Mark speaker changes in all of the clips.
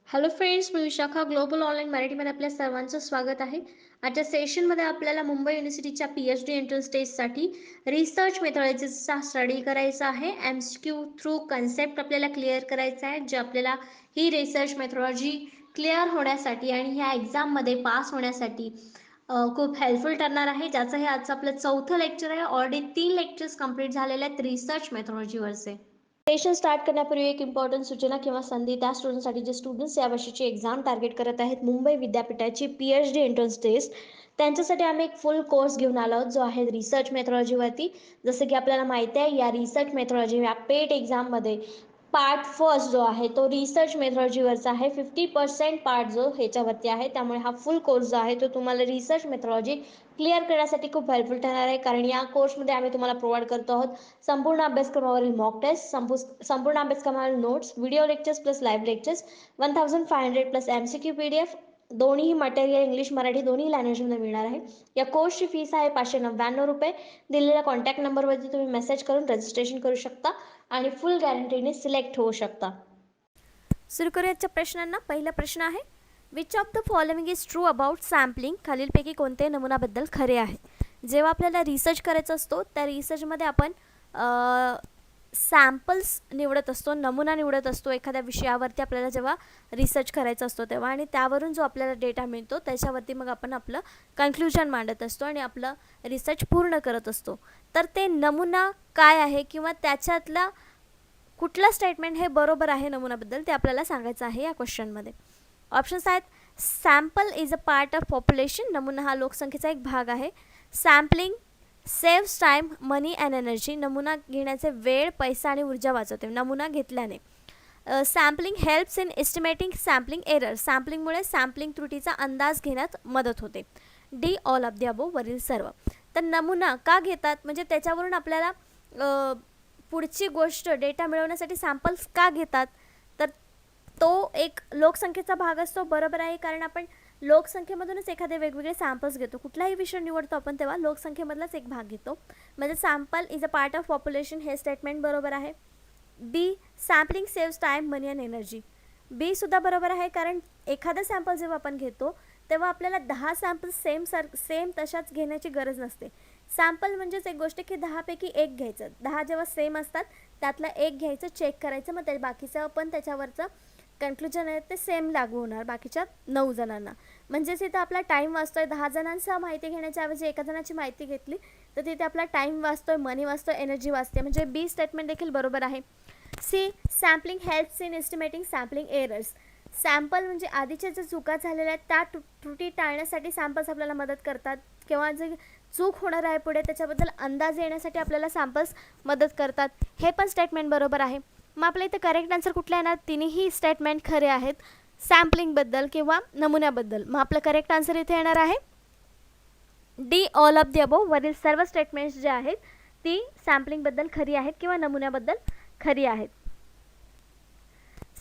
Speaker 1: Hello friends, मी Vishakha global online मराठीमध्ये आपल्या सर्वांचं स्वागत आहे. आजच्या सेशनमध्ये आपल्याला मुंबई युनिव्हर्सिटीच्या PhD एंट्रन्स टेस्टसाठी रिसर्च मेथॉडॉलॉजीचा स्टडी करायचा आहे. MCQ थ्रू कन्सेप्ट आपल्याला क्लिअर करायचा आहे, जे आपल्याला ही रिसर्च मेथॉडॉलॉजी क्लिअर होण्यासाठी आणि ह्या एक्झाममध्ये पास होण्यासाठी खूप हेल्पफुल ठरणार आहे. ज्याचं हे आजचं आपलं चौथं लेक्चर आहे. ऑलरेडी 3 लेक्चर्स कंप्लीट झालेले आहेत रिसर्च मेथॉडॉलॉजीवरचे. सेशन स्टार्ट करण्यापूर्वी एक इम्पॉर्टंट सूचना किंवा संधी त्या स्टुडंटसाठी जे स्टुडंट्स यावर्षीची एक्झाम टार्गेट करत आहेत मुंबई विद्यापीठाची PhD एंट्रन्स टेस्ट, त्यांच्यासाठी आम्ही एक फुल कोर्स घेऊन आलो आहोत, जो आहे रिसर्च मेथॉडॉलॉजीवरती. जसं की आपल्याला माहिती आहे, या रिसर्च मेथॉडॉलॉजी या पेट एक्झाममध्ये पार्ट फर्स्ट जो आहे तो रिसर्च मेथॉडॉलॉजीवरचा आहे. 50% पार्ट जो ह्याच्यावरती आहे, त्यामुळे हा फुल कोर्स जो आहे तो तुम्हाला रिसर्च मेथॉडॉलॉजी क्लिअर करण्यासाठी खूप हेल्पफुल ठरणार आहे. कारण या कोर्समध्ये आम्ही तुम्हाला प्रोव्हाइड करतो आहोत संपूर्ण अभ्यासक्रमावरील मॉक टेस्ट, संपूर्ण अभ्यासक्रमावरील notes, video lectures plus live lectures, 1500 plus MCQ PDF, दोन्ही मटेरियल इंग्लिश मराठी दोन्ही लँग्वेजमध्ये मिळणार आहे. या कोर्सची फीस आहे 599 रुपये. दिलेल्या कॉन्टॅक्ट नंबरवरती तुम्ही मेसेज करून रजिस्ट्रेशन करू शकता आणि फुल गॅरंटीने सिलेक्ट होऊ शकता.
Speaker 2: सुरू करूयाच्या प्रश्नांना. पहिला प्रश्न आहे, which of the following is true about sampling? खालीलपैकी कोणते नमुनाबद्दल खरे आहे? जेव्हा आपल्याला रिसर्च करायचा असतो त्या रिसर्चमध्ये आपण सॅम्पल्स निवडत असतो, नमुना निवडत असतो एखाद्या विषयावरती आपल्याला जेव्हा रिसर्च करायचा असतो तेव्हा, आणि त्यावरून जो आपल्याला डेटा मिळतो त्याच्यावरती मग आपण आपलं कन्क्ल्युजन मांडत असतो आणि आपलं रिसर्च पूर्ण करत असतो. तर ते नमुना काय आहे किंवा त्याच्यातला कुठला स्टेटमेंट हे बरोबर आहे नमुनाबद्दल ते आपल्याला सांगायचं आहे या क्वेश्चनमध्ये. ऑप्शन्स आहेत, sample is a part of population, नमुना हा लोकसंख्येचा एक भाग आहे. Sampling saves time, money and energy, नमुना घेण्याचे वेळ, पैसा आणि ऊर्जा वाचवते नमुना घेतल्याने. Sampling helps in estimating sampling error, सॅम्पलिंगमुळे सॅम्पलिंग त्रुटीचा अंदाज घेण्यात मदत होते. D all of the above, वरील सर्व. तर नमुना का घेतात म्हणजे त्याच्यावरून आपल्याला पुढची गोष्ट डेटा मिळवण्यासाठी सॅम्पल्स का घेतात, तर तो एक लोकसंख्येचा भाग असतो. बरोबर आहे, कारण आपण लोकसंख्येमधूनच एखादे वेगवेगळे सॅम्पल्स घेतो. कुठलाही विषय निवडतो आपण तेव्हा लोकसंख्येमधलाच एक भाग घेतो. म्हणजे sample is a part of population हे स्टेटमेंट बरोबर आहे. B, sampling saves time, money and energy, B सुद्धा बरोबर आहे, कारण एखादा सॅम्पल जेव्हा आपण घेतो तेव्हा आपल्याला 10 सॅम्पल्स सेम तशाच घेण्याची गरज नसते. सॅम्पल म्हणजेच एक गोष्ट की 10 पैकी एक घ्यायचं, 10 जेव्हा सेम असतात त्यातला एक घ्यायचं, चेक करायचं, मग बाकीचं पण त्याच्यावरचं कन्क्ल्युजन आहे ते सेम लागू होणार बाकीच्या 9 जणांना. म्हणजेच इथं आपला टाईम वाचतोय. 10 जणांचा माहिती घेण्याच्या ऐवजी एका जणाची माहिती घेतली तर तिथे आपला टाईम वाचतोय, मनी वाचतोय, एनर्जी वाचते. म्हणजे बी स्टेटमेंट देखील बरोबर आहे. C, sampling helps in estimating sampling errors, sample म्हणजे आधीच्या ज्या चुका झालेल्या आहेत त्या त्रुटी टाळण्यासाठी सॅम्पल्स आपल्याला मदत करतात, किंवा जे चूक होणार आहे पुढे त्याच्याबद्दल अंदाज येण्यासाठी आपल्याला सॅम्पल्स मदत करतात. हे पण स्टेटमेंट बरोबर आहे. मग आपल्या इथं करेक्ट आन्सर कुठला येणार? तिन्ही स्टेटमेंट खरे आहेत सॅम्पलिंगबद्दल किंवा नमुन्याबद्दल. मग आपलं करेक्ट आन्सर इथे येणार आहे D all of the above, वरील सर्व स्टेटमेंट्स जे आहेत ती सॅम्पलिंगबद्दल खरी आहेत किंवा नमुन्याबद्दल खरी आहेत.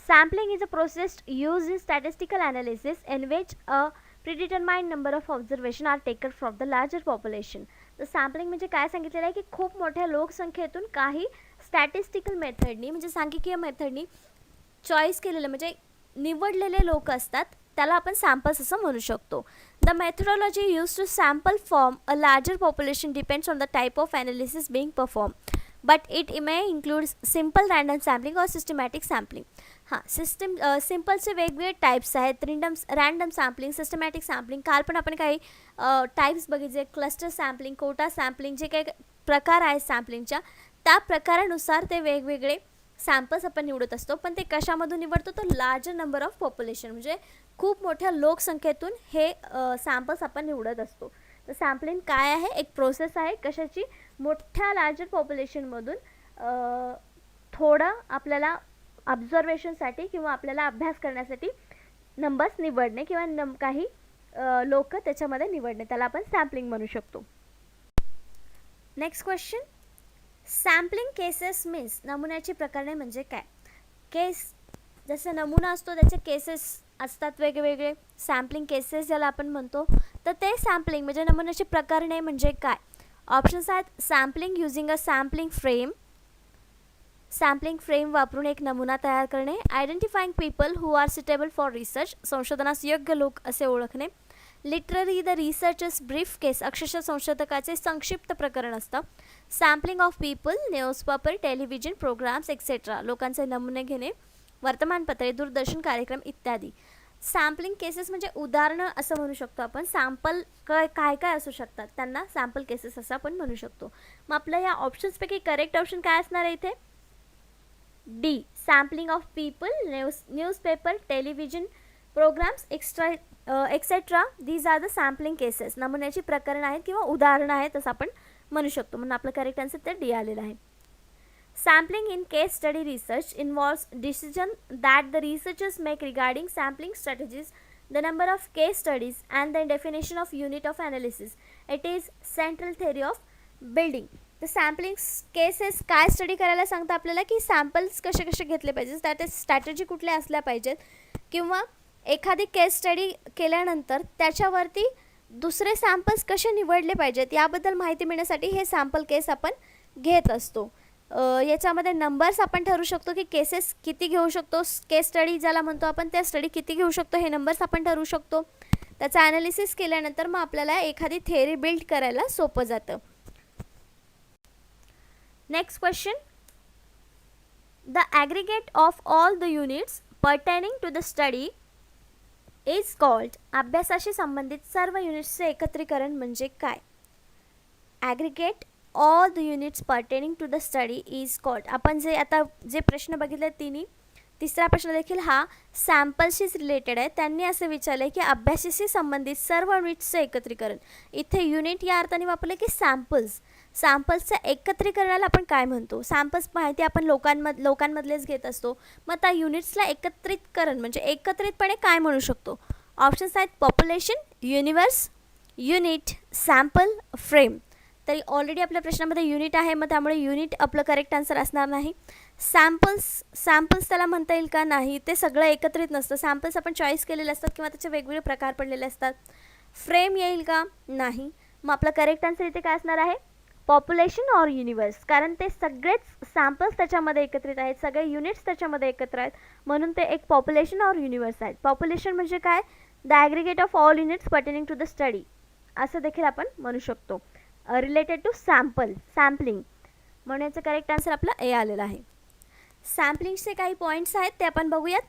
Speaker 2: Sampling is a process used in statistical analysis in which a predetermined number of observations are taken from the larger population. तर सॅम्पलिंग म्हणजे काय सांगितलेलं आहे की खूप मोठ्या लोकसंख्येतून काही स्टॅटिस्टिकल मेथडनी म्हणजे सांख्यिकीय मेथडनी चॉईस केलेलं म्हणजे निवडलेले लोक असतात त्याला आपण सॅम्पल्स असं म्हणू शकतो. The methodology use to sample form a larger population depends on the type of analysis being perform, but it may include simple random sampling or systematic sampling. हां, सिम्पलचे वेगवेगळे टाईप्स आहेत. Random sampling, systematic sampling. काल पण आपण काही types बघितले, cluster sampling, Kota sampling, जे काही प्रकार आहेत सॅम्पलिंगच्या त्या प्रकारानुसार ते वेगवेगळे सॅम्पल्स आपण निवडत असतो. पण ते कशामधून निवडतो तर लार्जर नंबर ऑफ पॉप्युलेशन म्हणजे खूप मोठ्या लोकसंख्येतून हे सॅम्पल्स आपण निवडत असतो. तर सॅम्पलिंग काय आहे? एक प्रोसेस आहे कशाची? मोठ्या लार्जर पॉप्युलेशनमधून थोडं आपल्याला ऑब्झर्वेशनसाठी किंवा आपल्याला अभ्यास करण्यासाठी नंबर्स निवडणे किंवा काही लोक त्याच्यामध्ये निवडणे, त्याला आपण सॅम्पलिंग म्हणू शकतो. Next question, sampling cases means, नमुन्याची प्रकरणे म्हणजे काय? केस जसं नमुना असतो त्याचे केसेस असतात वेगवेगळे, सॅम्पलिंग केसेस ज्याला आपण म्हणतो. तर ते सॅम्पलिंग म्हणजे नमुन्याची प्रकरणे म्हणजे काय? ऑप्शन्स आहेत, sampling using a sampling frame, sampling frame वापरून एक नमुना तयार करणे. Identifying people who are suitable for research, संशोधनास योग्य लोक असे ओळखणे. Literally the researchers brief case, अक्षरशः संशोधकाचे संक्षिप्त प्रकरण असतं. Sampling of people, newspaper, television programs etcetera, लोकांचे नमुने घेणे, वर्तमानपत्रे, दूरदर्शन कार्यक्रम इत्यादी. सॅम्पलिंग केसेस म्हणजे उदाहरणं असं म्हणू शकतो आपण. सॅम्पल काय काय असू शकतात त्यांना सॅम्पल केसेस असं आपण म्हणू शकतो. मग आपल्या या ऑप्शन्सपैकी करेक्ट ऑप्शन काय असणार आहे इथे? D, sampling of people, newspaper, television programs etcetera. These are the sampling cases. नमुन्याची प्रकरणं आहेत किंवा उदाहरणं आहेत असं आपण म्हणू शकतो. म्हणून आपलं करेक्ट आन्सर ते डी आलेलं आहे. Sampling in case study research involves decision that the researchers make regarding sampling strategies, the number of case studies, and the definition of unit of analysis. It is central theory of building. The sampling cases काय study करायला सांगतं आपल्याला की samples कसे कसे घेतले पाहिजेत, त्यात स्ट्रॅटेजी कुठल्या असल्या पाहिजेत, किंवा एखादी केस स्टडी केल्यानंतर त्याच्यावरती दुसरे सॅम्पल्स कसे निवडले पाहिजेत याबद्दल माहिती मिळण्यासाठी हे सॅम्पल केस आपण घेत असतो. याच्यामध्ये नंबर्स आपण ठरवू शकतो की केसेस किती घेऊ शकतो, केस स्टडी ज्याला म्हणतो आपण त्या स्टडी किती घेऊ शकतो हे नंबर्स आपण ठरवू शकतो. त्याचा ॲनालिसिस केल्यानंतर मग आपल्याला एखादी थेअरी बिल्ड करायला सोपं जातं. Next question. The aggregate of all the units pertaining to the study is called. अभ्यासाशी संबंधित सर्व युनिट्सचे एकत्रीकरण म्हणजे काय? Aggregate all the units pertaining to the study is called. आपण जे प्रश्न बघितले तिन्ही, तिसरा प्रश्न देखील हा सॅम्पल्सशीच रिलेटेड आहे. त्यांनी असे विचारले की अभ्यासाशी संबंधित सर्व युनिट्सचे एकत्रीकरण. इथे युनिट या अर्थाने वापरले की सॅम्पल्सच्या एकत्रीकरणाला आपण काय म्हणतो? सॅम्पल्स माहिती आपण लोकांमधलेच घेत असतो. मग त्या युनिट्सला एकत्रितकरण म्हणजे एकत्रितपणे काय म्हणू शकतो? ऑप्शन्स आहेत population, universe, unit, sample, frame. तरी ऑलरेडी आपल्या प्रश्नामध्ये युनिट आहे, मग त्यामुळे युनिट आपलं करेक्ट आन्सर असणार नाही. सॅम्पल्स त्याला म्हणता येईल का? नाही, ते सगळं एकत्रित नसतं. सॅम्पल्स आपण चॉईस केलेले असतात किंवा त्याचे वेगवेगळे प्रकार पडलेले असतात. फ्रेम येईल का? नाही. मग आपलं करेक्ट आन्सर इथे काय असणार आहे? पॉप्युलेशन ऑर युनिवर्स, कारण ते सगळेच सॅम्पल्स त्याच्यामध्ये एकत्रित आहेत, सगळे युनिट्स त्याच्यामध्ये एकत्र आहेत, म्हणून ते एक पॉप्युलेशन ऑर युनिवर्स आहेत. पॉप्युलेशन म्हणजे काय? The aggregate of all units pertaining to the study असं देखील आपण म्हणू शकतो. रिलेटेड टू सॅम्पलिंग म्हणून याचं करेक्ट आन्सर आपला ए आलेला आहे. सॅम्पलिंगचे काही पॉईंट्स आहेत ते आपण बघूयात.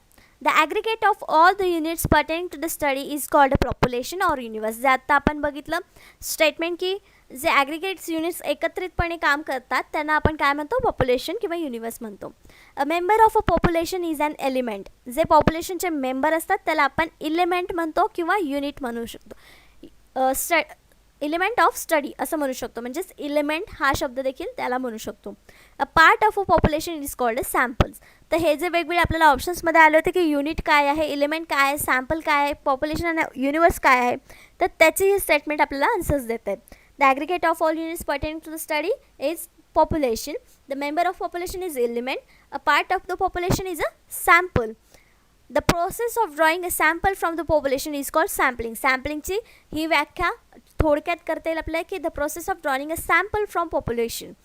Speaker 2: The aggregate of all the units pertaining to the study is called a population or universe. जे आता आपण बघितलं स्टेटमेंट की जे ॲग्रिगेट्स युनिट्स एकत्रितपणे काम करतात त्यांना आपण काय म्हणतो? पॉप्युलेशन किंवा युनिवर्स म्हणतो. A member of a population is an element. जे पॉप्युलेशनचे मेंबर असतात त्याला आपण इलिमेंट म्हणतो किंवा युनिट म्हणू शकतो. एलिमेंट ऑफ स्टडी असं म्हणू शकतो, म्हणजेच इलिमेंट हा शब्द देखील त्याला म्हणू शकतो. अ part of a population is called samples. तर हे जे वेगवेगळे आपल्याला ऑप्शन्समध्ये आले होते की युनिट काय आहे, इलिमेंट काय आहे, सॅम्पल काय आहे, पॉप्युलेशन आणि युनिवर्स काय आहे, तर त्याची ही स्टेटमेंट आपल्याला आन्सर्स देत आहेत. The aggregate of all units pertaining to the study is population. The member of population is element. A part of the population is a sample. The process of drawing a sample from the population is called sampling. Sampling ची ही व्याख्या थोडक्यात करता येईल आपल्याला की the process of drawing a sample from population.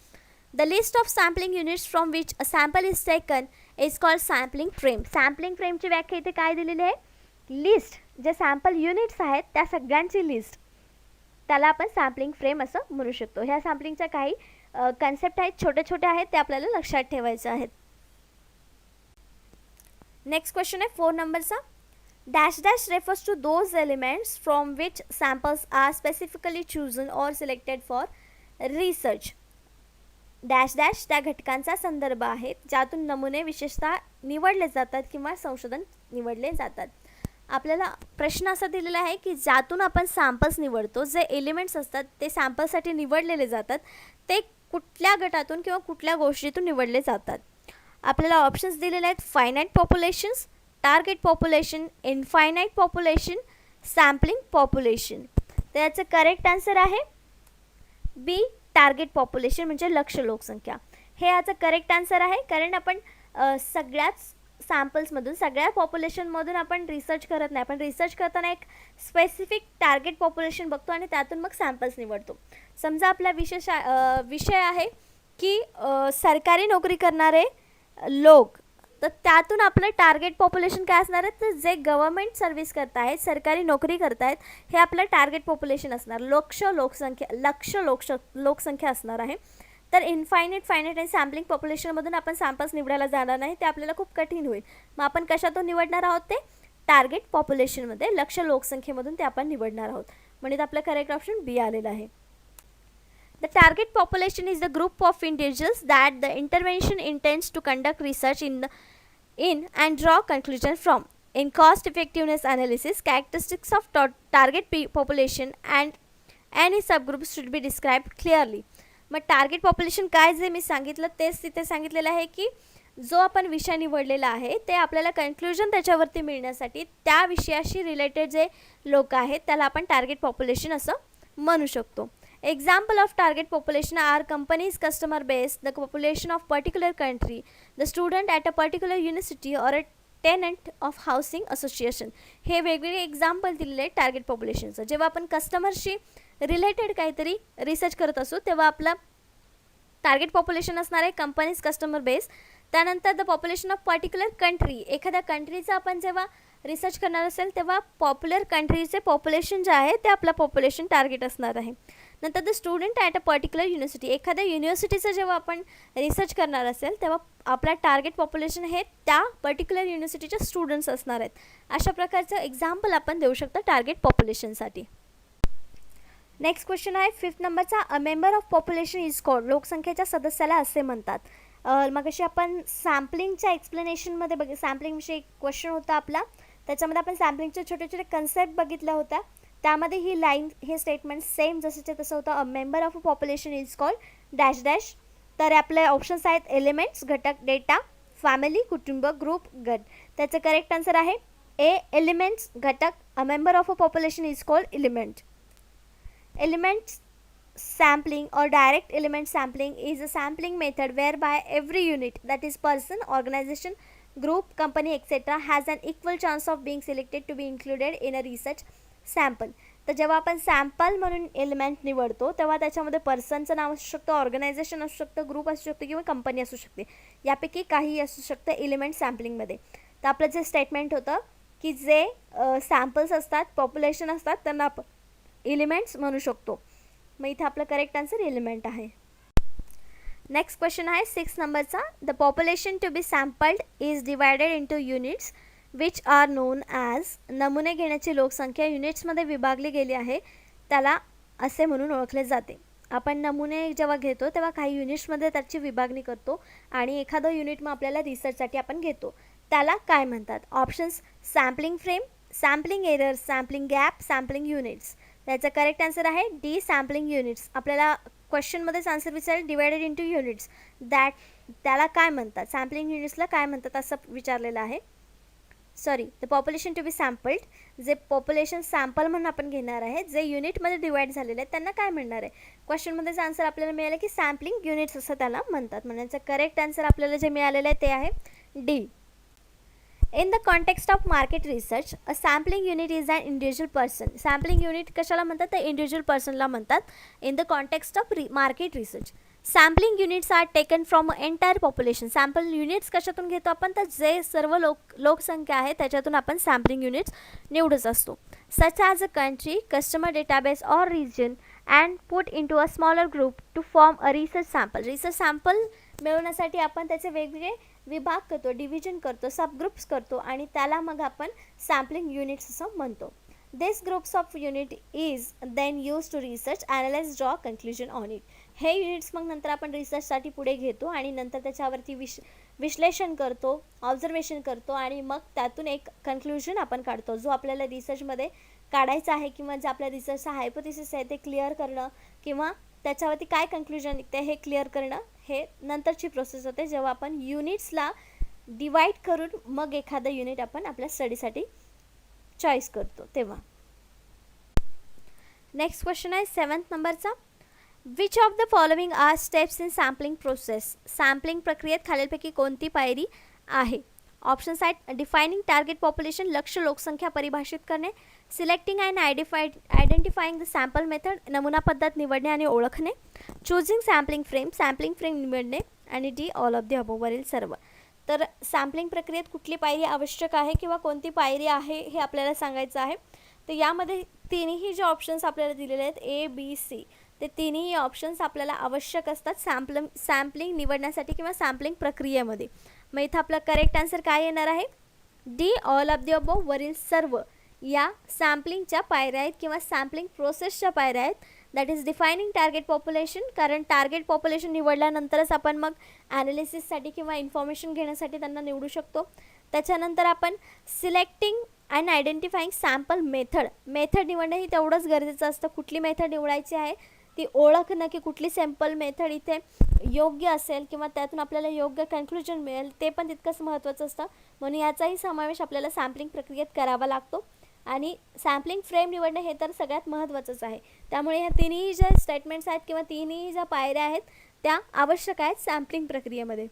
Speaker 2: The list of sampling units from which a sample is taken is called sampling frame. Sampling frame ची व्याख्या इथे काय दिलेली आहे? लिस्ट, जे सॅम्पल युनिट्स आहेत त्या सगळ्यांची लिस्ट, त्याला आपण सॅम्पलिंग फ्रेम असं म्हणू शकतो. ह्या सॅम्पलिंगच्या काही कन्सेप्ट आहेत, छोटे छोटे आहेत, ते आपल्याला लक्षात ठेवायचे आहेत. नेक्स्ट क्वेश्चन आहे 4 नंबरचा. Dash dash refers to those elements from which samples are specifically chosen or selected for research. Dash dash त्या घटकांचा संदर्भ आहे ज्यातून नमुने विशेषतः निवडले जातात किंवा संशोधन निवडले जातात. आपल्याला प्रश्न असा दिलेला आहे की ज्यातून आपण सॅम्पल्स निवडतो, जे एलिमेंट्स असतात ते सॅम्पल्ससाठी निवडलेले जातात, ते कुठल्या गटातून किंवा कुठल्या गोष्टीतून निवडले जातात. आपल्याला ऑप्शन्स दिलेले आहेत finite populations, target population, infinite population, sampling population. तर याचं करेक्ट आन्सर आहे बी, टार्गेट पॉप्युलेशन म्हणजे लक्ष्य लोकसंख्या. हे याचं करेक्ट आन्सर आहे, कारण आपण सगळ्याच सॅम्पल्समधून, सगळ्या पॉप्युलेशनमधून आपण रिसर्च करत नाही. आपण रिसर्च करताना एक स्पेसिफिक टार्गेट पॉप्युलेशन बघतो आणि त्यातून मग सॅम्पल्स निवडतो. समजा आपला विषय आहे की सरकारी नोकरी करणारे लोक, तर त्यातून आपलं टार्गेट पॉप्युलेशन काय असणार आहे, तर जे गव्हर्मेंट सर्व्हिस करत आहेत, सरकारी नोकरी करत आहेत, हे आपलं टार्गेट पॉप्युलेशन असणार. लक्ष लोकसंख्या असणार आहे. तर फायनाईट आणि सॅम्पलिंग पॉप्युलेशनमधून आपण सॅम्पल्स निवडायला जाणार नाही, ते आपल्याला खूप कठीण होईल. मग आपण कशातून निवडणार आहोत, ते टार्गेट पॉप्युलेशनमध्ये लक्ष लोकसंख्येमधून ते आपण निवडणार आहोत. म्हणजे आपलं करेक्ट ऑप्शन बी आलेलं आहे. The target population is the group of individuals that the intervention intends to conduct research in and draw conclusions from. In cost effectiveness analysis, characteristics of target population and any subgroups should be described clearly. मग target population काय जे मी सांगितलं तेच तिथे सांगितलेलं आहे की जो आपण विषय निवडलेला आहे ते आपल्याला कन्क्लुजन त्याच्यावरती मिळण्यासाठी त्या विषयाशी रिलेटेड जे लोक आहेत त्याला आपण टार्गेट पॉप्युलेशन असं म्हणू शकतो. Example of target population are companies' customer base, the population of particular country, the student at a particular university or a tenant of housing association. हे वेगवेगळे एक्झाम्पल दिलेले टार्गेट पॉप्युलेशनचं. जेव्हा आपण कस्टमरशी रिलेटेड काहीतरी रिसर्च करत असू तेव्हा आपला टार्गेट पॉप्युलेशन असणार आहे कंपनीज कस्टमर बेस. त्यानंतर the population of particular country, एखाद्या कंट्रीचं आपण जेव्हा रिसर्च करणार असेल तेव्हा पॉप्युलर कंट्रीचे पॉप्युलेशन जे आहे ते आपलं पॉप्युलेशन टार्गेट असणार आहे. नंतर the student at a particular university, एखाद्या युनिव्हर्सिटीचं जेव्हा आपण रिसर्च करणार असेल तेव्हा आपला टार्गेट पॉप्युलेशन हे त्या पर्टिक्युलर युनिव्हर्सिटीचे स्टुडंट्स असणार आहेत. अशा प्रकारचं एक्झाम्पल आपण देऊ शकतो टार्गेट पॉप्युलेशनसाठी. नेक्स्ट क्वेश्चन आहे 5th नंबरचा. अ member of population is called, लोकसंख्येच्या सदस्याला असे म्हणतात. मग अशी आपण सॅम्पलिंगच्या एक्सप्लेनेशनमध्ये सॅम्पलिंगविषयी क्वेश्चन होता आपला, त्याच्यामध्ये आपण सॅम्पलिंगचे छोटे छोटे कन्सेप्ट बघितल्या होत्या. त्यामध्ये ही लाईन हे स्टेटमेंट सेम जसंच्या तसं होतं. अ member of a population is called dash dash. तर आपले ऑप्शन्स आहेत एलिमेंट्स घटक, डेटा, फॅमिली कुटुंब, ग्रुप गट. त्याचं करेक्ट आन्सर आहे ए एलिमेंट्स घटक. अ member of a population is called element. Elements sampling or direct element sampling is a sampling method whereby every unit, that is person, organization, group, company, etc. has an equal chance of being selected to be included in a research sample. तर जेव्हा आपण sample म्हणून element निवडतो तेव्हा त्याच्यामध्ये पर्सनचं नाव असू शकतं, organisation असू शकतं, ग्रुप असू शकतं किंवा कंपनी असू शकते. यापैकी काही असू शकतं एलिमेंट सॅम्पलिंगमध्ये. तर आपलं जे स्टेटमेंट होतं की जे सॅम्पल्स असतात, पॉप्युलेशन असतात, त्यांना आपण एलिमेंट्स म्हणू शकतो. मग इथे आपलं करेक्ट आन्सर एलिमेंट आहे. नेक्स्ट क्वेश्चन आहे 6 नंबरचा. The population to be sampled is divided into units which are known as. नमुने घेण्याची लोकसंख्या युनिट्समध्ये विभागली गेली आहे त्याला असे म्हणून ओळखले जाते. आपण नमुने जेव्हा घेतो तेव्हा काही युनिट्समध्ये त्याची विभागणी करतो आणि एखादं युनिट मग आपल्याला रिसर्चसाठी आपण घेतो, त्याला काय म्हणतात. Options sampling frame, sampling error, sampling gap, sampling units. त्याचं करेक्ट आन्सर आहे डी सॅम्पलिंग युनिट्स. आपल्याला क्वेश्चनमध्येच आन्सर विचारेल डिवायडेड इंटू युनिट्स, त्याला काय म्हणतात, सॅम्पलिंग युनिट्सला काय म्हणतात असं विचारलेलं आहे. Sorry, the population to be सॅम्पल्ड, जे पॉप्युलेशन सॅम्पल म्हणून आपण घेणार आहे, जे युनिटमध्ये डिवाईड झालेले आहेत त्यांना काय म्हणणार आहे. क्वेश्चनमध्येच आन्सर आपल्याला मिळालं की सॅम्पलिंग युनिट्स असं त्याला म्हणतात. म्हणजे करेक्ट आन्सर आपल्याला जे मिळालेलं आहे ते आहे D. In the context of market research, a sampling unit is an individual person. Sampling unit कशाला म्हणतात, तर इंडिव्हिज्युअल पर्सनला म्हणतात. In the context of market research, sampling units are taken from entire population. Sample units कशातून घेतो आपण, तर जे सर्व लोकसंख्या आहे त्याच्यातून आपण सॅम्पलिंग युनिट्स निवडत असतो. Such as a country, customer database or region and put into a smaller group to form a research sample. Research sample मिळवण्यासाठी आपण त्याचे वेगवेगळे विभाग करतो, डिव्हिजन करतो, सबग्रुप्स करतो आणि त्याला मग आपण सॅम्पलिंग युनिट्स असं म्हणतो. This groups of unit is then use to research, analyse, draw conclusion on it. हे युनिट्स मग नंतर आपण रिसर्चसाठी पुढे घेतो आणि नंतर त्याच्यावरती विश्लेषण करतो, ऑब्झर्वेशन करतो आणि मग त्यातून एक कन्क्लुजन आपण काढतो जो आपल्याला रिसर्चमध्ये काढायचा आहे किंवा जे आपल्या रिसर्चचा हायपोथेसिस आहे ते क्लिअर करणं किंवा त्याच्यावरती काय कन्क्लुजन निघते हे क्लिअर करणं, हे नंतरची प्रोसेस होते जेव्हा आपण युनिट्सला डिवाईड करून मग एखादं युनिट आपण आपल्या स्टडीसाठी चॉईस करतो तेव्हा. नेक्स्ट क्वेश्चन आहे 7th नंबरचा. Which of the following are steps in sampling process. सॅम्पलिंग प्रक्रियेत खालीलपैकी कोणती पायरी आहे. ऑप्शन्स आहेत डिफायनिंग टार्गेट पॉप्युलेशन, लक्ष्य लोकसंख्या परिभाषित करणे, selecting and identifying the sample method, नमुना पद्धत निवडणे आणि ओळखणे, चूजिंग सॅम्पलिंग फ्रेम निवडणे आणि D all of the above वरील सर्व. तर सॅम्पलिंग प्रक्रियेत कुठली पायरी आवश्यक आहे किंवा कोणती पायरी आहे हे आपल्याला सांगायचं आहे. तर यामध्ये तिन्ही जे ऑप्शन्स आपल्याला दिलेले आहेत ABC, ते तिन्ही ऑप्शन्स आपल्याला आवश्यक असतात सॅम्पलिंग निवडण्यासाठी किंवा सॅम्पलिंग प्रक्रियेमध्ये. मग इथं आपला करेक्ट आन्सर काय येणार आहे? D, all of the above, वरील सर्व या सॅम्पलिंगच्या पायऱ्या आहेत किंवा सॅम्पलिंग प्रोसेसच्या पायऱ्या आहेत. That is defining target population, कारण टार्गेट पॉप्युलेशन निवडल्यानंतरच आपण मग ॲनालिसिससाठी किंवा इन्फॉर्मेशन घेण्यासाठी त्यांना निवडू शकतो. त्याच्यानंतर आपण selecting and identifying sample method निवडणं ही तेवढंच गरजेचं असतं. कुठली मेथड निवडायची आहे ती ओळखणं, की कुठली सॅम्पल मेथड इथे योग्य असेल किंवा त्यातून आपल्याला योग्य कन्क्लुजन मिळेल, ते पण तितकंच महत्त्वाचं असतं. म्हणून याचाही समावेश आपल्याला सॅम्पलिंग प्रक्रियेत करावा लागतो. आणि सॅम्पलिंग फ्रेम निवडणं हे तर सगळ्यात महत्त्वाचंच आहे. त्यामुळे ह्या तिन्ही ज्या स्टेटमेंट्स आहेत किंवा तिन्ही ज्या पायऱ्या आहेत त्या आवश्यक आहेत सॅम्पलिंग प्रक्रियेमध्ये.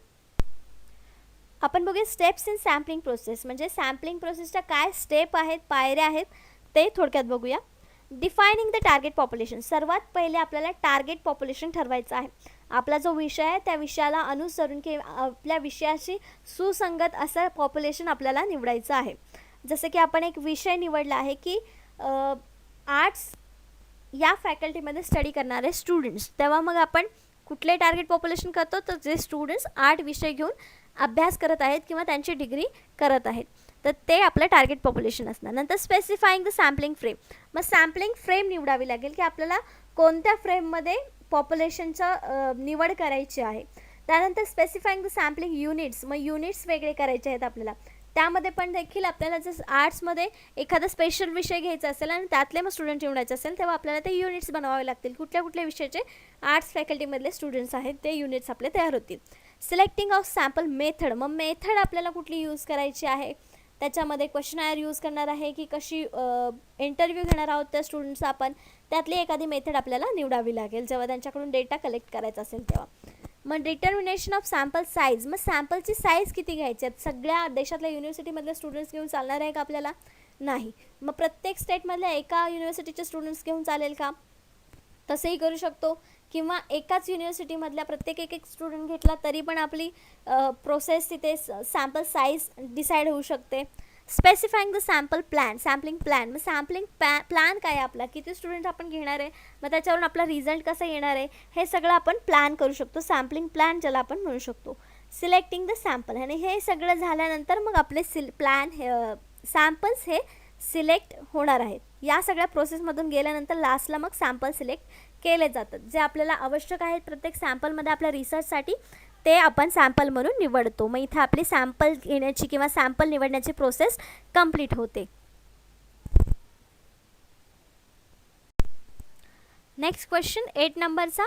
Speaker 2: आपण बघूया स्टेप्स इन सॅम्पलिंग प्रोसेस, म्हणजे सॅम्पलिंग प्रोसेसच्या काय स्टेप आहेत, पायऱ्या आहेत ते थोडक्यात बघूया. डिफायनिंग द टार्गेट पॉप्युलेशन, सर्वात पहिले आपल्याला टार्गेट पॉप्युलेशन ठरवायचं आहे. आपला जो विषय आहे त्या विषयाला अनुसरून किंवा आपल्या विषयाशी सुसंगत असं पॉप्युलेशन आपल्याला निवडायचं आहे. जसं की आपण एक विषय निवडला आहे की आर्ट्स या फॅकल्टीमध्ये स्टडी करणारे स्टुडंट्स, तेव्हा मग आपण कुठले टार्गेट पॉप्युलेशन करतो, तर जे स्टुडंट्स आर्ट विषय घेऊन अभ्यास करत आहेत किंवा त्यांची डिग्री करत आहेत, तर ते आपलं टार्गेट पॉप्युलेशन असणार. नंतर स्पेसिफाईंग द सॅम्पलिंग फ्रेम, मग सॅम्पलिंग फ्रेम निवडावी लागेल की आपल्याला कोणत्या फ्रेममध्ये पॉप्युलेशनचं निवड करायची आहे. त्यानंतर स्पेसिफाईंग द सॅम्पलिंग युनिट्स, मग युनिट्स वेगळे करायचे आहेत आपल्याला. त्यामध्ये पण देखील आपल्याला जर आर्ट्समध्ये एखादा स्पेशल विषय घ्यायचा असेल आणि त्यातले मग स्टुडंट निवडायचे असेल, तेव्हा आपल्याला ते युनिट्स बनवावे लागतील. कुठल्या विषयाचे आर्ट्स फॅकल्टीमधले स्टुडंट्स आहेत ते युनिट्स आपले तयार होतील. सिलेक्टिंग ऑफ सॅम्पल मेथड, मग मेथड आपल्याला कुठली यूज करायची आहे, त्याच्यामध्ये क्वेश्चनायर यूज करणार आहे की कशी इंटरव्ह्यू घेणार आहोत त्या स्टुडंट्सचा आपण, त्यातली एखादी मेथड आपल्याला निवडावी लागेल जेव्हा त्यांच्याकडून डेटा कलेक्ट करायचा असेल तेव्हा. मग डिटर्मिनेशन ऑफ सॅम्पल साईज, मग सॅम्पलची साईज किती घ्यायची आहेत, सगळ्या देशातल्या युनिव्हर्सिटीमधल्या स्टुडंट्स घेऊन चालणार आहे का आपल्याला? नाही. मग प्रत्येक स्टेटमधल्या एका युनिव्हर्सिटीचे स्टुडंट्स घेऊन चालेल का? तसंही करू शकतो. किंवा एकाच युनिव्हर्सिटीमधल्या प्रत्येक एक स्टुडंट घेतला तरी पण आपली प्रोसेस तिथे सॅम्पल साईज डिसाईड होऊ शकते. Specifying the sample plan, sampling plan, मग सॅम्पलिंग प्लॅन काय आहे आपला, किती स्टुडंट आपण घेणार आहे, मग त्याच्यावरून आपला रिझल्ट कसा येणार आहे, हे सगळं आपण प्लॅन करू शकतो. सॅम्पलिंग प्लॅन ज्याला आपण म्हणू शकतो. सिलेक्टिंग द सॅम्पल, आणि हे सगळं झाल्यानंतर मग आपले सॅम्पल्स हे सिलेक्ट होणार आहेत. या सगळ्या प्रोसेसमधून गेल्यानंतर लास्टला मग सॅम्पल सिलेक्ट केले जातात. जे आपल्याला आवश्यक आहेत प्रत्येक सॅम्पलमध्ये आपल्या रिसर्चसाठी, ते आपण सॅम्पल म्हणून निवडतो. मग इथे आपली सॅम्पल घेण्याची किंवा सॅम्पल निवडण्याची प्रोसेस कंप्लीट होते. नेक्स्ट क्वेश्चन 8 नंबरचा,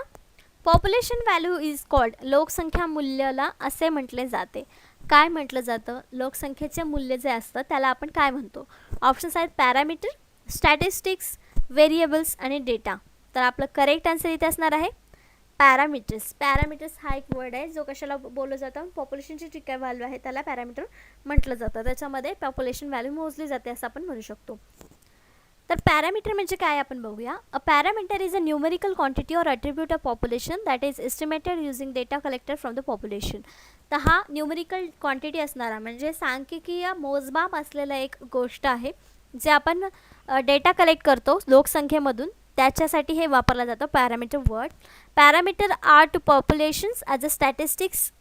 Speaker 2: पॉप्युलेशन व्हॅल्यू इज कॉल्ड, लोकसंख्या मूल्याला असे म्हटले जाते. काय म्हटलं जातं? लोकसंख्येचे मूल्य जे असतं त्याला आपण काय म्हणतो? ऑप्शन्स आहेत पॅरामीटर, स्टॅटिस्टिक्स, व्हेरिएबल्स आणि डेटा. तर आपलं करेक्ट आन्सर इथे असणार आहे पॅरामीटर्स. पॅरामीटर्स हा एक वर्ड आहे जो कशाला बोललं जातं, पॉप्युलेशनची जी काय व्हॅल्यू आहे त्याला पॅरामीटर म्हटलं जातं. त्याच्यामध्ये पॉप्युलेशन व्हॅल्यू मोजली जाते असं आपण म्हणू शकतो. तर पॅरामीटर म्हणजे काय आपण बघूया. A parameter is a numerical quantity or attribute of population that is estimated using data collected from the population. तर हा न्यूमेरिकल क्वांटिटी असणारा म्हणजे सांख्यिकीय मोजमाप असलेला एक गोष्ट आहे जे आपण डेटा कलेक्ट करतो लोकसंख्येमधून, त्याच्यासाठी हे वापरलं जातं parameter word. Parameter are to populations as a statistics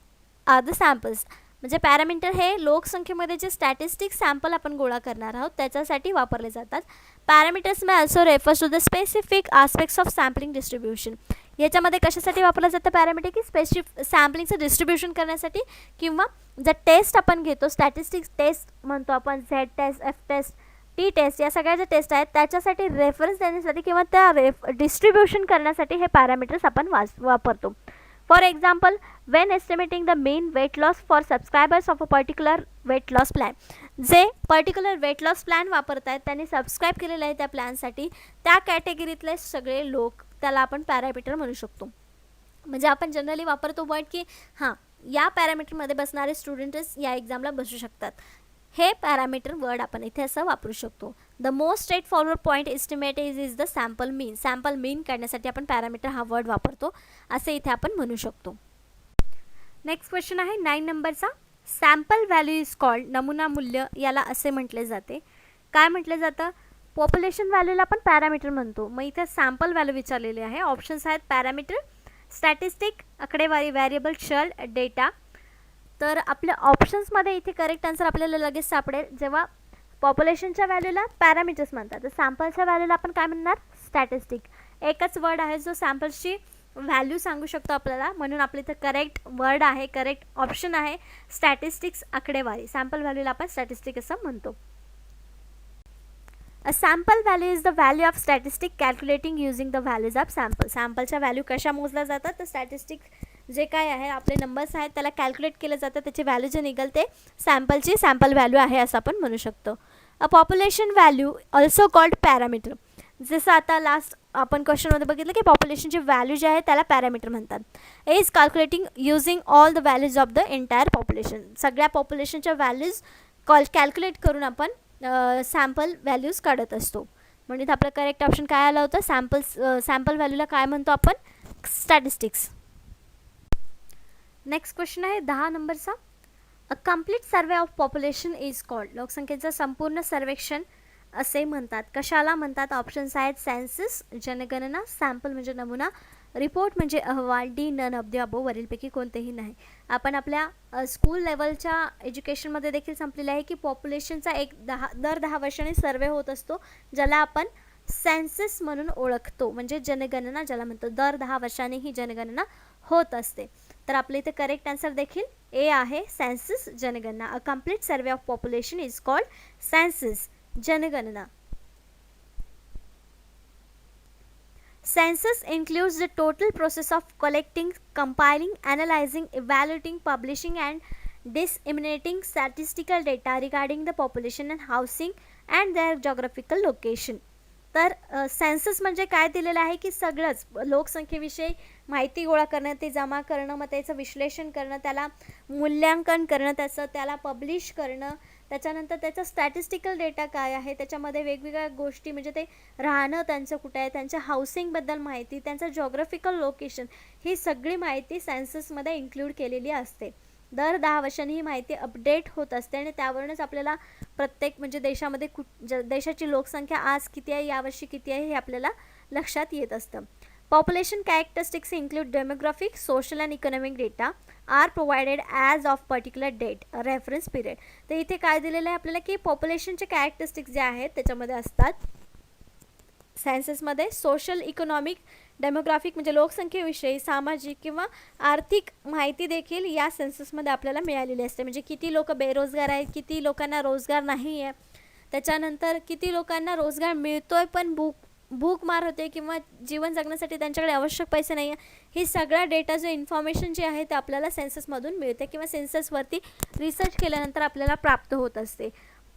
Speaker 2: are the samples, म्हणजे पॅरामीटर हे लोकसंख्येमध्ये जे स्टॅटिस्टिक्स सॅम्पल आपण गोळा करणार आहोत त्याच्यासाठी वापरले जातात. Parameters may also refers to the specific aspects of sampling distribution. याच्यामध्ये कशासाठी वापरलं जातं पॅरामीटर, की स्पेसिफिक सॅम्पलिंगचं डिस्ट्रीब्युशन करण्यासाठी, किंवा जर टेस्ट आपण घेतो स्टॅटिस्टिक्स टेस्ट म्हणतो आपण, Z test, F test, T test, या सगळ्या ज्या टेस्ट आहेत त्याच्यासाठी रेफरन्स देण्यासाठी किंवा त्या डिस्ट्रीब्युशन करण्यासाठी हे पॅरामीटर्स आपण वापरतो. For example, when estimating the mean weight loss for subscribers of a particular weight loss plan, जे पर्टिक्युलर वेट लॉस प्लॅन वापरत आहेत त्यांनी सबस्क्राईब केलेलं आहे त्या प्लॅनसाठी, त्या कॅटेगरीतले सगळे लोक, त्याला आपण पॅरामीटर म्हणू शकतो. म्हणजे आपण जनरली वापरतो वर्ड की हां या पॅरामीटरमध्ये बसणारे स्टुडंट्स या एक्झामला बसू शकतात, हे पॅरामीटर वर्ड आपण इथे असं वापरू शकतो. The most straight forward point estimate is the sample mean, sample mean काढण्यासाठी आपण पॅरामीटर हा वर्ड वापरतो असे इथे आपण म्हणू शकतो. नेक्स्ट क्वेश्चन आहे 9 नंबरचा, सॅम्पल व्हॅल्यू इज कॉल्ड, नमुना मूल्य याला असे म्हटले जाते. काय म्हटलं जातं? पॉप्युलेशन व्हॅल्यूला आपण पॅरामीटर म्हणतो. मग इथे सॅम्पल व्हॅल्यू विचारलेले आहे. ऑप्शन्स आहेत पॅरामीटर, स्टॅटिस्टिक आकडेवारी, व्हेरिएबल, चल, डेटा. तर आपल्या ऑप्शन्समध्ये इथे करेक्ट आन्सर आपल्याला लगेच सापडेल. जेव्हा पॉप्युलेशनच्या व्हॅल्यूला पॅरामीटर्स म्हणतात, तर सॅम्पलच्या व्हॅल्यूला आपण काय म्हणणार? स्टॅटिस्टिक. एकच वर्ड आहे जो सॅम्पल्सची व्हॅल्यू सांगू शकतो आपल्याला, म्हणून आपल्या इथं करेक्ट वर्ड आहे, करेक्ट ऑप्शन आहे स्टॅटिस्टिक्स, आकडेवारी. सॅम्पल व्हॅल्यूला आपण स्टॅटिस्टिक असं म्हणतो. A sample value is the value of statistic calculating using the values of sample. सॅम्पलच्या व्हॅल्यू कशा मोजल्या जातात? तर स्टॅटिस्टिक जे काय आहे आपले नंबर्स आहेत त्याला कॅल्क्युलेट केलं जातं, त्याची व्हॅल्यू जे निघेल ते सॅम्पलची सॅम्पल व्हॅल्यू आहे असं आपण म्हणू शकतो. A population value also called parameter. जसं आता लास्ट आपण क्वेश्चनमध्ये बघितलं की पॉप्युलेशनची व्हॅल्यू जी आहे त्याला पॅरामीटर म्हणतात. Is calculating using all the values of the entire population. सगळ्या पॉप्युलेशनच्या व्हॅल्यूज कॅल्क्युलेट करून आपण सॅम्पल व्हॅल्यूज काढत असतो. म्हणजे आपलं करेक्ट ऑप्शन काय आलं होतं? सॅम्पल व्हॅल्यूला काय म्हणतो आपण? स्टॅटिस्टिक्स. नेक्स्ट क्वेश्चन आहे 10 नंबरचा. A complete survey of population is called. लोकसंख्येचं संपूर्ण सर्वेक्षण असे म्हणतात. कशाला म्हणतात? ऑप्शन्स आहेत सेन्सस, जनगणना, सॅम्पल म्हणजे नमुना, रिपोर्ट म्हणजे अहवाल, D none of the above, वरीलपैकी कोणतेही नाही. आपण आपल्या स्कूल लेवलच्या एज्युकेशनमध्ये देखील संपलेलं आहे की पॉप्युलेशनचा दर 10 वर्षांनी सर्वे होत असतो, ज्याला आपण सेन्सस म्हणून ओळखतो, म्हणजे जनगणना ज्याला म्हणतो. दर 10 वर्षांनी ही जनगणना होत असते. तर आपल्या इथे करेक्ट आन्सर देखील ए आहे, सेन्सस, जनगणना. A complete survey of population is called census, जनगणना. Census includes the total process of collecting, compiling, analyzing, evaluating, publishing and disseminating statistical data regarding the population and housing and their geographical location. तर census म्हणजे काय दिलेलं आहे की सगळंच लोकसंख्येविषयी माहिती गोळा करणं, ते जमा करणं, मग त्याचं विश्लेषण करणं, त्याला मूल्यांकन करणं, त्याला पब्लिश करणं, त्याच्यानंतर त्याचा स्टॅटिस्टिकल डेटा काय आहे, त्याच्यामध्ये वेगवेगळ्या गोष्टी म्हणजे ते राहणं त्यांचं कुठं आहे, त्यांच्या हाऊसिंगबद्दल माहिती, त्यांचं जॉग्राफिकल लोकेशन, ही सगळी माहिती सेन्ससमध्ये इन्क्लूड केलेली असते. दर 10 वर्षांनी ही माहिती अपडेट होत असते आणि त्यावरूनच आपल्याला प्रत्येक म्हणजे देशामध्ये देशाची लोकसंख्या आज किती आहे, यावर्षी किती आहे, हे आपल्याला लक्षात येत असतं. Population characteristics include demographic, social and economic data are provided as of particular date reference period. तर इथे काय दिलेलं आहे आपल्याला की पॉप्युलेशनचे कॅरेक्टरिस्टिक्स जे आहेत त्याच्यामध्ये असतात सेन्ससमध्ये सोशल, इकॉनॉमिक, डेमोग्राफिक म्हणजे लोकसंख्येविषयी, सामाजिक किंवा आर्थिक माहिती देखील या सेन्ससमध्ये आपल्याला मिळालेली असते. म्हणजे किती लोक बेरोजगार आहेत, किती लोकांना रोजगार नाही आहे, त्याच्यानंतर किती लोकांना रोजगार मिळतोय पण भूक मार होते किंवा जीवन जगण्यासाठी त्यांच्याकडे आवश्यक पैसे नाही आहे, ही सगळा डेटा जो इन्फॉर्मेशन जे आहे ते आपल्याला सेन्ससमधून मिळते किंवा सेन्ससवरती रिसर्च केल्यानंतर आपल्याला प्राप्त होत असते.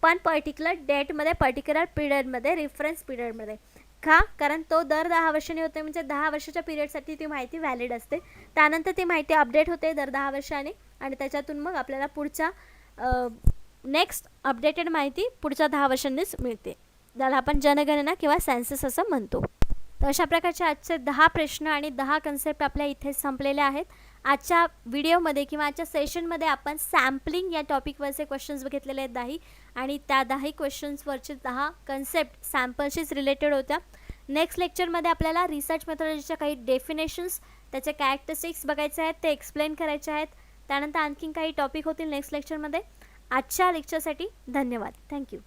Speaker 2: पण पर्टिक्युलर डेटमध्ये, पर्टिक्युलर पिरियडमध्ये, रेफरन्स पिरियडमध्ये. का? कारण तो दर 10 वर्षांनी होते, म्हणजे 10 वर्षाच्या पिरियडसाठी ती माहिती व्हॅलिड असते. त्यानंतर ती माहिती अपडेट होते दर 10 वर्षांनी आणि त्याच्यातून मग आपल्याला पुढच्या नेक्स्ट अपडेटेड माहिती पुढच्या 10 वर्षांनीच मिळते. त्याला आपण जनगणना किंवा सेन्सस असं म्हणतो. तर अशा प्रकारचे आजचे 10 प्रश्न आणि 10 कन्सेप्ट आपल्या इथे संपलेले आहेत. आजच्या व्हिडिओमध्ये किंवा आजच्या सेशनमध्ये आपण सॅम्पलिंग या टॉपिकवरचे क्वेश्चन्स बघितलेले आहेत 10 आणि त्या 10 क्वेश्चन्सवरचे 10 कन्सेप्ट सॅम्पलशीच रिलेटेड होत्या. नेक्स्ट लेक्चरमध्ये आपल्याला रिसर्च मेथॉडॉलॉजीच्या काही डेफिनेशन्स, त्याचे कॅरेक्टरिस्टिक्स बघायचे आहेत, ते एक्सप्लेन करायचे आहेत. त्यानंतर आणखीन काही टॉपिक होतील नेक्स्ट लेक्चरमध्ये. आजच्या लेक्चरसाठी धन्यवाद. थँक्यू.